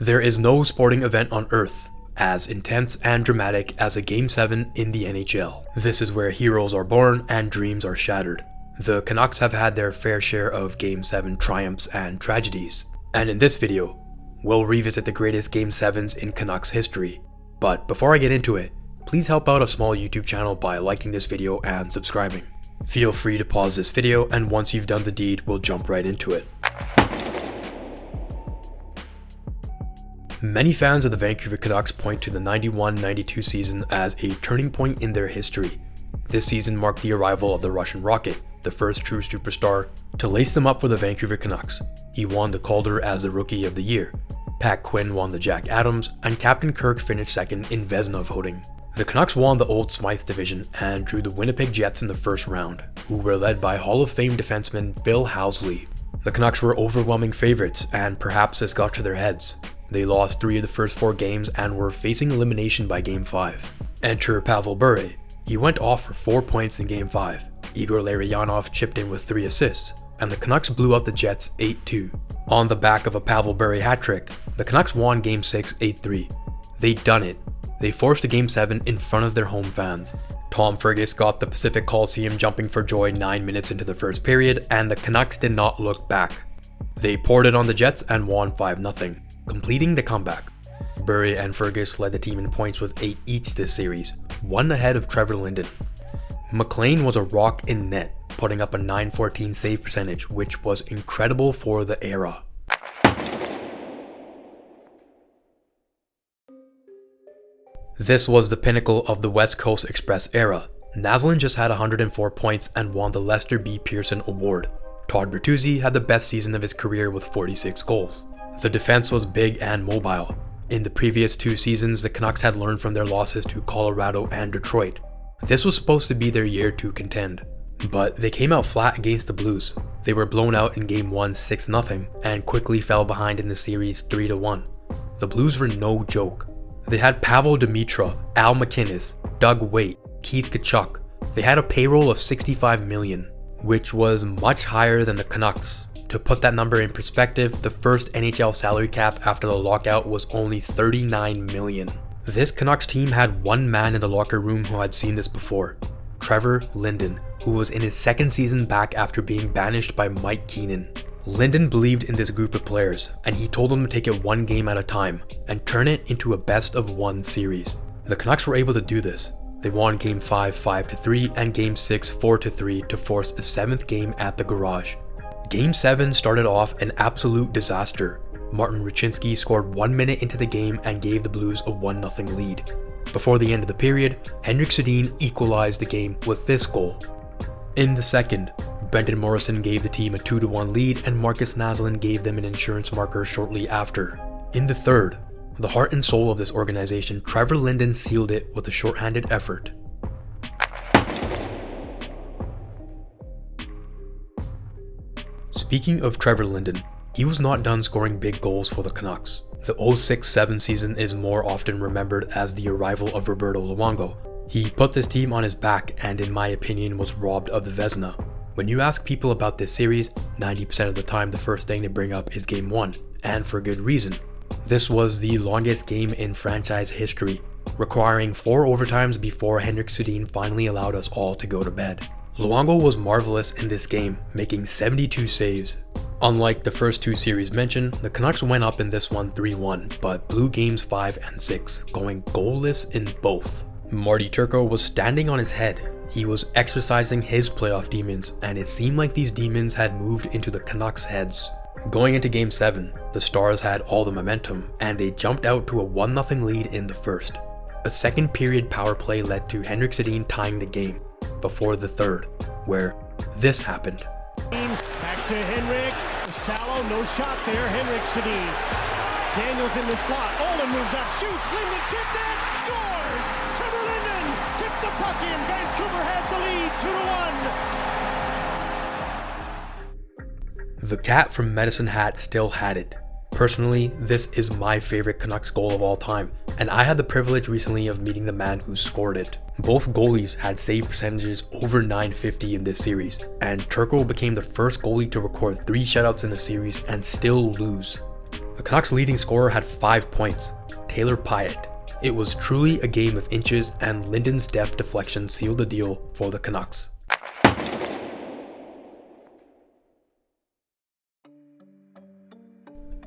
There is no sporting event on Earth as intense and dramatic as a Game 7 in the NHL. This is where heroes are born and dreams are shattered. The Canucks have had their fair share of Game 7 triumphs and tragedies, and in this video, we'll revisit the greatest Game 7s in Canucks history. But before I get into it, please help out a small YouTube channel by liking this video and subscribing. Feel free to pause this video, and once you've done the deed, we'll jump right into it. Many fans of the Vancouver Canucks point to the 91-92 season as a turning point in their history. This season marked the arrival of the Russian Rocket, the first true superstar, to lace them up for the Vancouver Canucks. He won the Calder as the Rookie of the Year. Pat Quinn won the Jack Adams, and Captain Kirk finished second in Vezina voting. The Canucks won the Old Smythe division and drew the Winnipeg Jets in the first round, who were led by Hall of Fame defenseman Bill Housley. The Canucks were overwhelming favorites, and perhaps this got to their heads. They lost 3 of the first 4 games and were facing elimination by Game 5. Enter Pavel Bure. He went off for 4 points in Game 5. Igor Larionov chipped in with 3 assists, and the Canucks blew up the Jets 8-2. On the back of a Pavel Bure hat trick, the Canucks won Game 6 8-3. They'd done it. They forced a Game 7 in front of their home fans. Tom Fergus got the Pacific Coliseum jumping for joy 9 minutes into the first period, and the Canucks did not look back. They poured it on the Jets and won 5-0. Completing the comeback. Bure and Fergus led the team in points with 8 each this series, 1 ahead of Trevor Linden. McLean was a rock in net, putting up a .914 save percentage, which was incredible for the era. This was the pinnacle of the West Coast Express era. Naslund just had 104 points and won the Lester B. Pearson Award. Todd Bertuzzi had the best season of his career with 46 goals. The defense was big and mobile. In the previous 2 seasons, the Canucks had learned from their losses to Colorado and Detroit. This was supposed to be their year to contend, but they came out flat against the Blues. They were blown out in Game 1 6-0 and quickly fell behind in the series 3-1. The Blues were no joke. They had Pavel Demitra, Al MacInnis, Doug Weight, Keith Tkachuk. They had a payroll of $65 million, which was much higher than the Canucks. To put that number in perspective, the first NHL salary cap after the lockout was only $39 million. This Canucks team had one man in the locker room who had seen this before, Trevor Linden, who was in his 2nd season back after being banished by Mike Keenan. Linden believed in this group of players, and he told them to take it 1 game at a time and turn it into a best-of-1 series. The Canucks were able to do this. They won Game 5 5-3 and Game 6 4-3 to force a 7th game at the Garage. Game 7 started off an absolute disaster. Martin Rucinski scored 1 minute into the game and gave the Blues a 1-0 lead. Before the end of the period, Henrik Sedin equalized the game with this goal. In the second, Brendan Morrison gave the team a 2-1 lead, and Marcus Naslund gave them an insurance marker shortly after. In the third, the heart and soul of this organization, Trevor Linden sealed it with a shorthanded effort. Speaking of Trevor Linden, he was not done scoring big goals for the Canucks. The 06-07 season is more often remembered as the arrival of Roberto Luongo. He put this team on his back and, in my opinion, was robbed of the Vezina. When you ask people about this series, 90% of the time the first thing they bring up is Game 1, and for good reason. This was the longest game in franchise history, requiring 4 overtimes before Henrik Sedin finally allowed us all to go to bed. Luongo was marvelous in this game, making 72 saves. Unlike the first 2 series mentioned, the Canucks went up in this one 3-1, but blew games 5 and 6, going goalless in both. Marty Turco was standing on his head. He was exercising his playoff demons, and it seemed like these demons had moved into the Canucks' heads. Going into Game 7, the Stars had all the momentum, and they jumped out to a 1-0 lead in the first. A second period power play led to Henrik Sedin tying the game, before the third, where this happened. Back to Henrik. Sallow, no shot there. Henrik Sedin. Daniels in the slot. Olin moves up, shoots. Linden tipped it, scores. Trevor Linden tipped the puck in. Vancouver has the lead, 2-1. The cat from Medicine Hat still had it. Personally, this is my favorite Canucks goal of all time, and I had the privilege recently of meeting the man who scored it. Both goalies had save percentages over .950 in this series, and Turco became the first goalie to record 3 shutouts in the series and still lose. A Canucks' leading scorer had 5 points, Taylor Pyatt. It was truly a game of inches, and Linden's deft deflection sealed the deal for the Canucks.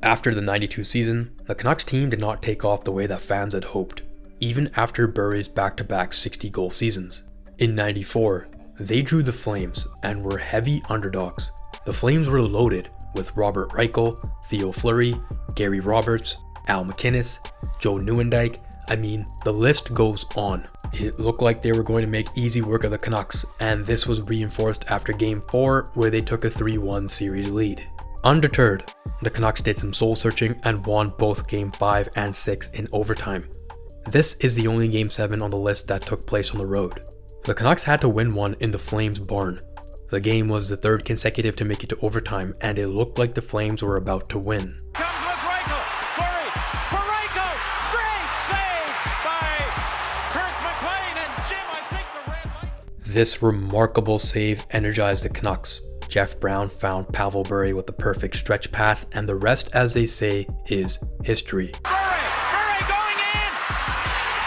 After the 92 season, the Canucks team did not take off the way that fans had hoped, even after Bure's back-to-back 60-goal seasons. In 94, they drew the Flames and were heavy underdogs. The Flames were loaded with Robert Reichel, Theo Fleury, Gary Roberts, Al MacInnis, Joe Nieuwendyk. I mean, the list goes on. It looked like they were going to make easy work of the Canucks, and this was reinforced after Game 4, where they took a 3-1 series lead. Undeterred, the Canucks did some soul-searching and won both Game 5 and 6 in overtime. This is the only Game 7 on the list that took place on the road. The Canucks had to win one in the Flames' barn. The game was the third consecutive to make it to overtime, and it looked like the Flames were about to win. Comes with Reichel, Fleury, for Reichel, great save by Kirk McLean, and Jim, I think the red light. This remarkable save energized the Canucks. Jeff Brown found Pavel Bure with the perfect stretch pass, and the rest, as they say, is history. Bure going in,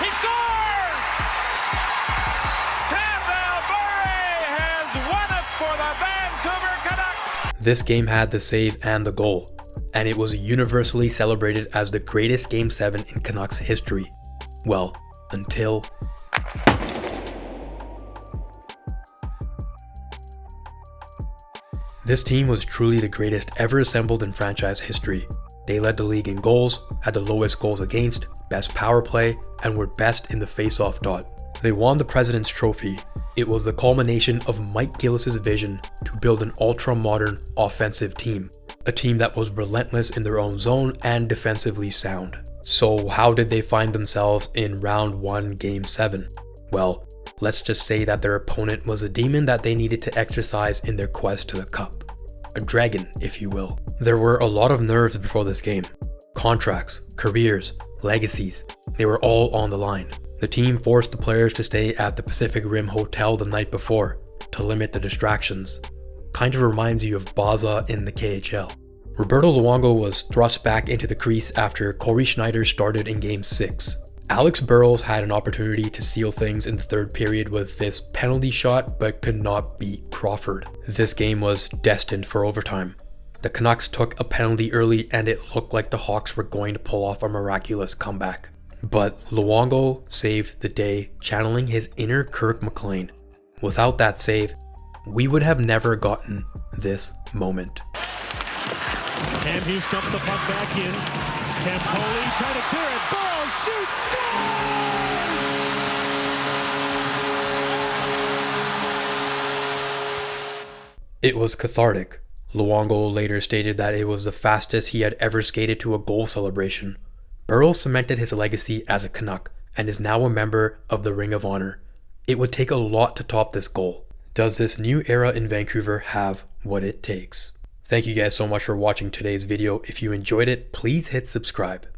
he scores! Pavel Bure has won it for the Vancouver Canucks! This game had the save and the goal, and it was universally celebrated as the greatest Game 7 in Canucks history. Well, until... This team was truly the greatest ever assembled in franchise history. They led the league in goals, had the lowest goals against, best power play, and were best in the face-off dot. They won the President's Trophy. It was the culmination of Mike Gillis's vision to build an ultra-modern offensive team. A team that was relentless in their own zone and defensively sound. So how did they find themselves in Round 1, Game 7? Well, let's just say that their opponent was a demon that they needed to exercise in their quest to the cup. A dragon, if you will. There were a lot of nerves before this game. Contracts, careers, legacies, they were all on the line. The team forced the players to stay at the Pacific Rim Hotel the night before to limit the distractions. Kind of reminds you of Baza in the KHL. Roberto Luongo was thrust back into the crease after Corey Schneider started in Game 6. Alex Burrows had an opportunity to seal things in the third period with this penalty shot, but could not beat Crawford. This game was destined for overtime. The Canucks took a penalty early, and it looked like the Hawks were going to pull off a miraculous comeback. But Luongo saved the day, channeling his inner Kirk McLean. Without that save, we would have never gotten this moment. And he stumped the puck back in. Campoli trying to clear it. Burrows shoots, scores! It was cathartic. Luongo later stated that it was the fastest he had ever skated to a goal celebration. Burrows cemented his legacy as a Canuck and is now a member of the Ring of Honor. It would take a lot to top this goal. Does this new era in Vancouver have what it takes? Thank you guys so much for watching today's video. If you enjoyed it, please hit subscribe.